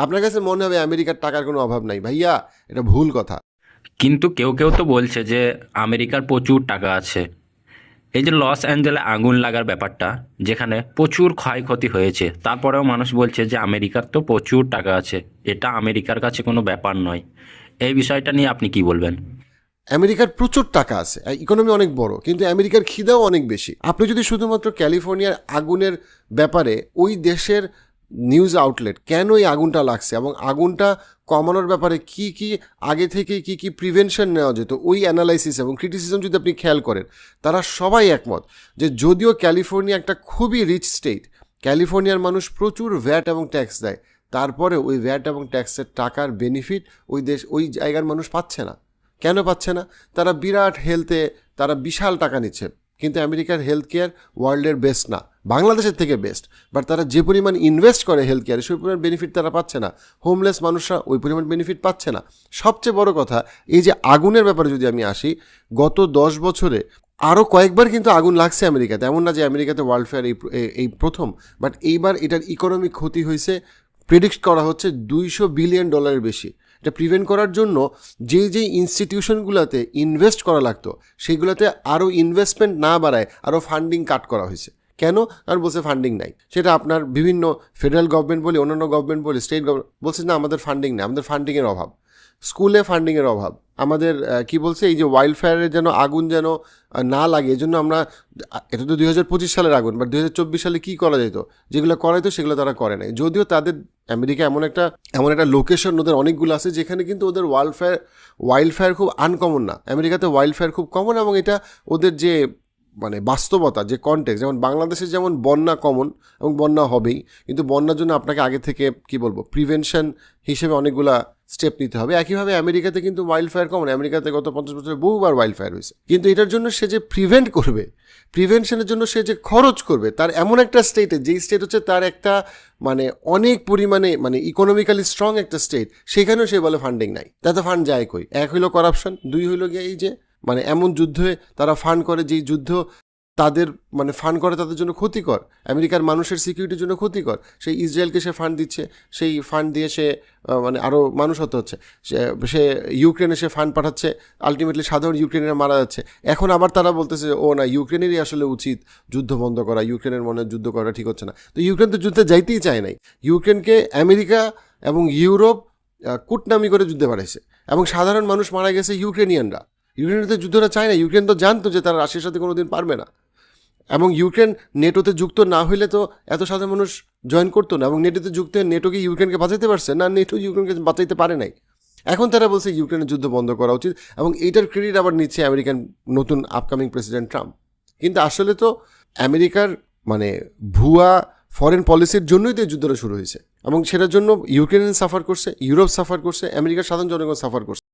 আপনার কাছে মনে হবে আমেরিকার টাকার কোনো অভাব নাই, ভাইয়া এটা ভুল কথা। কিন্তু কেউ কেউ তো বলছে যে আমেরিকার প্রচুর টাকা আছে। এই যে লস অ্যাঞ্জেলে আগুন লাগার ব্যাপারটা, যেখানে প্রচুর ক্ষয়ক্ষতি হয়েছে, তারপরেও মানুষ বলছে যে আমেরিকার তো প্রচুর টাকা আছে, এটা আমেরিকার কাছে কোনো ব্যাপার নয়। এই বিষয়টা নিয়ে আপনি কি বলবেন? আমেরিকার প্রচুর টাকা আছে, ইকোনমি অনেক বড়, কিন্তু আমেরিকার খিদেও অনেক বেশি। আপনি যদি শুধুমাত্র ক্যালিফোর্নিয়ার আগুনের ব্যাপারে ওই দেশের নিউজ আউটলেট কেন এই আগুনটা লাগছে এবং আগুনটা কমানোর ব্যাপারে কি কি আগে থেকে কি কি প্রিভেনশন নেওয়া যেত, ওই অ্যানালাইসিস এবং ক্রিটিসিজম যদি আপনি খেয়াল করেন, তারা সবাই একমত যে যদিও ক্যালিফোর্নিয়া একটা খুবই রিচ স্টেট, ক্যালিফোর্নিয়ার মানুষ প্রচুর ভ্যাট এবং ট্যাক্স দেয়, তারপরে ওই ভ্যাট এবং ট্যাক্সের টাকার বেনিফিট ওই জায়গার মানুষ পাচ্ছে না। কেন পাচ্ছে না? তারা বিরাট হেলথে তারা বিশাল টাকা নিচ্ছে, কিন্তু আমেরিকার হেলথ কেয়ার ওয়ার্ল্ডের বেস্ট না, বাংলাদেশের থেকে বেস্ট, বাট তারা যে পরিমাণ ইনভেস্ট করে হেলথ কেয়ারে সেই পরিমাণ বেনিফিট তারা পাচ্ছে না। হোমলেস মানুষরা ওই পরিমাণ বেনিফিট পাচ্ছে না। সবচেয়ে বড় কথা, এই যে আগুনের ব্যাপারে যদি আমি আসি, গত 10 বছরে আরও কয়েকবার কিন্তু আগুন লাগছে আমেরিকাতে, এমন না যে আমেরিকাতে ওয়ার্ল্ড ফেয়ার এই প্রথম, বাট এইবার এটার ইকোনমিক ক্ষতি হয়েছে, প্রেডিক্ট করা হচ্ছে $200 বিলিয়ন বেশি। এটা প্রিভেন্ট করার জন্য যেই ইনস্টিটিউশনগুলোতে ইনভেস্ট করা লাগতো সেগুলোতে আরও ইনভেস্টমেন্ট না বাড়ায় আরও ফান্ডিং কাট করা হয়েছে। কেন? কারণ বলছে ফান্ডিং নাই। সেটা আপনার বিভিন্ন ফেডারেল গভর্নমেন্ট বলি, অন্যান্য গভর্নমেন্ট বলি, স্টেট গভর্নমেন্ট বলছে না আমাদের ফান্ডিং নেই, আমাদের ফান্ডিংয়ের অভাব, স্কুলে ফান্ডিংয়ের অভাব, আমাদের কি বলছে এই যে ওয়াইল্ড ফায়ারের যেন আগুন যেন না লাগে, এই জন্য আমরা, এটা তো 2025 সালের আগুন, বাট 2024 সালে কী করা যেত, যেগুলো করাইতো সেগুলো তারা করে নাই। যদিও তাদের আমেরিকা এমন একটা লোকেশন ওদের অনেকগুলো আছে যেখানে কিন্তু ওদের ওয়াইল্ড ফায়ার খুব আনকমন না। আমেরিকাতে ওয়াইল্ড ফায়ার খুব কমন, এবং এটা ওদের যে মানে বাস্তবতা, যে কনটেক্সট, যেমন বাংলাদেশে যেমন বন্যা কমন এবং বন্যা হবেই, কিন্তু বন্যার জন্য আপনাকে আগে থেকে কি বলবো প্রিভেনশন হিসেবে অনেকগুলা স্টেপ নিতে হবে। একইভাবে আমেরিকাতে কিন্তু ওয়াইল্ড ফায়ার কমন, আমেরিকাতে গত 50 বছরে বহুবার ওয়াইল্ড ফায়ার হয়েছে, কিন্তু এটার জন্য সে যে প্রিভেন্ট করবে, প্রিভেনশনের জন্য সে যে খরচ করবে, তার এমন একটা স্টেটে, যেই স্টেট হচ্ছে তার একটা মানে অনেক পরিমাণে মানে ইকোনমিক্যালি স্ট্রং একটা স্টেট, সেখানেও সে বলে ফান্ডিং নাই। তাতে ফান্ড যায় কই? এক হইল করাপশন, দুই হইল গিয়ে এই যে মানে এমন যুদ্ধে তারা ফান্ড করে যেই যুদ্ধ তাদের মানে ফান্ড করে তাদের জন্য ক্ষতিকর, আমেরিকার মানুষের সিকিউরিটির জন্য ক্ষতিকর। সেই ইসরায়েলকে সে ফান্ড দিচ্ছে, সেই ফান্ড দিয়ে সে মানে আরও মানুষ হতে হচ্ছে, সে ইউক্রেনে সে ফান্ড পাঠাচ্ছে, আলটিমেটলি সাধারণ ইউক্রেনের মারা যাচ্ছে। এখন আবার তারা বলতেছে ও না, ইউক্রেনেরই আসলে উচিত যুদ্ধ বন্ধ করা, ইউক্রেনের মনে যুদ্ধ করা ঠিক হচ্ছে না। তো ইউক্রেন তো যুদ্ধে যাইতেই চায় নাই, ইউক্রেনকে আমেরিকা এবং ইউরোপ কূটনামি করে যুদ্ধে পাঠাইছে, এবং সাধারণ মানুষ মারা গেছে ইউক্রেনিয়ানরা। ইউক্রেনের তো যুদ্ধটা চায় না, ইউক্রেন তো জানতো যে তারা রাশিয়ার সাথে কোনো দিন পারবে না, এবং ইউক্রেন নেটোতে যুক্ত না হইলে তো এত সাধারণ মানুষ জয়েন করতো না, এবং নেটোতে যুক্ত হয়ে নেটো কি ইউক্রেনকে বাঁচাইতে পারছে না? নেটো ইউক্রেনকে বাঁচাইতে পারে নাই। এখন তারা বলছে ইউক্রেনের যুদ্ধ বন্ধ করা উচিত, এবং এইটার ক্রেডিট আবার নিচ্ছে আমেরিকান নতুন আপকামিং প্রেসিডেন্ট ট্রাম্প। কিন্তু আসলে তো আমেরিকার মানে ভুয়া ফরেন পলিসির জন্যই তো এই যুদ্ধটা শুরু হয়েছে, এবং সেটার জন্য ইউক্রেন সাফার করছে, ইউরোপ সাফার করছে, আমেরিকার সাধারণ জনগণ সাফার করছে।